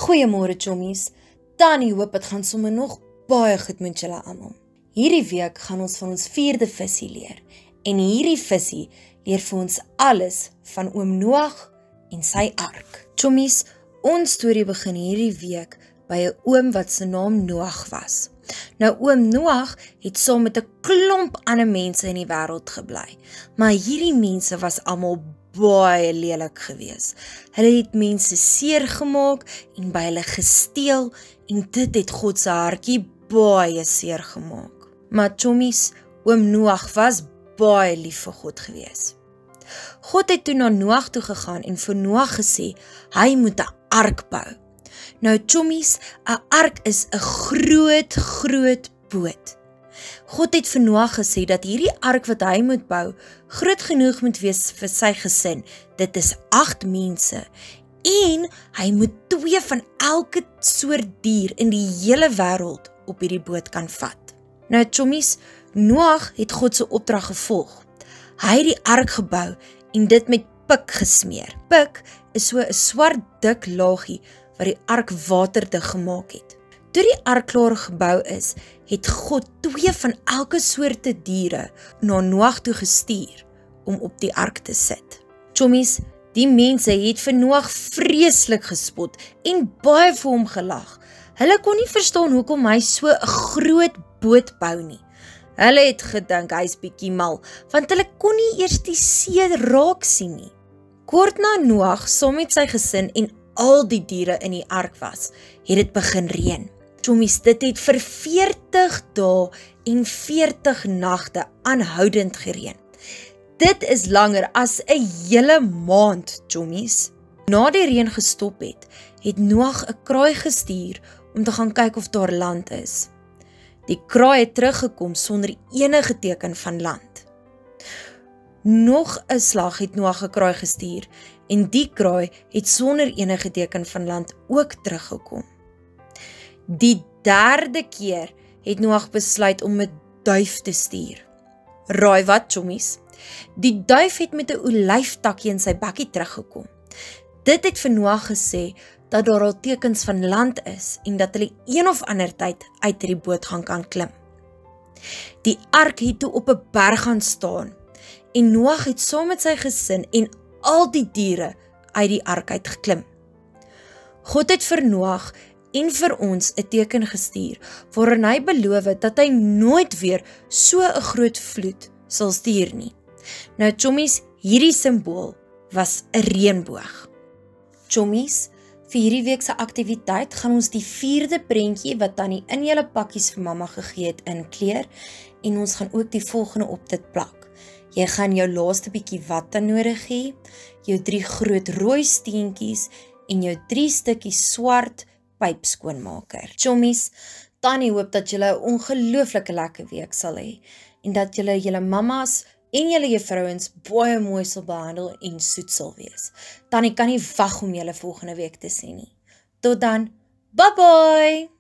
Goeiemôre chommies. Tannie hoop het gaan sommer nog baie goed met julle almal. Hierdie week gaan ons van ons 4de visie leer. En hierdie visie leer vir ons alles van oom Noag en sy ark. Chommies, ons storie begin hierdie week by 'n oom wat se naam Noag was. Nou oom Noag het saam met 'n klomp ander mense in die wêreld gebly, maar hierdie mense was almal baie lelik gewees. Hulle het mense seer gemaak en by hulle gesteel en dit het God se hartjie baie seer gemaak. Maar chommies, oom Noag was baie lief vir God gewees. God het toe na Noag toe gegaan en vir Noag gesê, hy moet 'n ark bou. Nou chommies, 'n ark is 'n groot boot. God het vir Noag gesê dat hierdie ark wat hy moet bou, groot genoeg moet wees vir sy gesin. Dit is 8 mense. En hy moet 2 van elke soort dier in die hele wêreld op hierdie boot kan vat. Nou chommies, Noag het God se opdrag gevolg. Hy het die ark gebou en dit met pik gesmeer. Pik is so 'n swart dik laagie wat die ark waterdig gemaak het. Toe die ark klaar gebou is, het God 2 van elke soorte diere na Noag toe gestuur om op die ark te sit. Chommies, die mense het vir Noag vreeslik gespot en baie vir hom gelag. Hulle kon nie verstaan hoekom hy so 'n groot boot bou nie. Hulle het gedink hy's bietjie mal, want hulle kon nie eers die see raak sien nie. Kort na Noag saam met sy gesin en al die diere in die ark was, het dit begin reën. Chommies, dit het vir 40 dae en 40 nagte aanhoudend gereën. Dit is langer as 'n hele maand, chommies. Na die reën gestop het Noag 'n kraai gestuur om te gaan kyk of daar land is. Die kraai het teruggekom sonder enige teken van land. Nog 'n slag het Noag 'n kraai gestuur en die kraai het sonder enige teken van land ook teruggekom. Die 3de keer het Noag besluit om 'n duif te stuur. Raai wat, chommies? Die duif het met 'n olyftakkie in sy bakkie teruggekom. Dit het vir Noag gesê dat daar al tekens van land is en dat hulle een of ander tyd uit die boot gaan kan klim. Die ark het toe op 'n berg gaan staan en Noag het saam met sy gesin en al die diere uit die ark uit geklim. God het vir Noag en vir ons 'n teken gestuur waarin hy beloof het dat hy nooit weer so 'n groot vloed sal stuur nie. Nou chommies, hierdie simbool was 'n reënboog. Chommies, vir hierdie week se aktiwiteit gaan ons die 4de prentjie wat Tannie in julle pakkies vir mamma gegee het inkleur en ons gaan ook die volgende op dit plak. Jy gaan jou laaste bietjie watte nodig hê, jou 3 groot rooi steentjies en jou 3 stukkies swart pypskoonmaker. Chommies, Tannie hoop dat julle 'n ongelooflike lekker week sal hê en dat julle mammas en julle juffrouens baie mooi sal behandel en soet sal wees. Tannie kan nie wag om julle volgende week te sien nie. Tot dan, bye bye!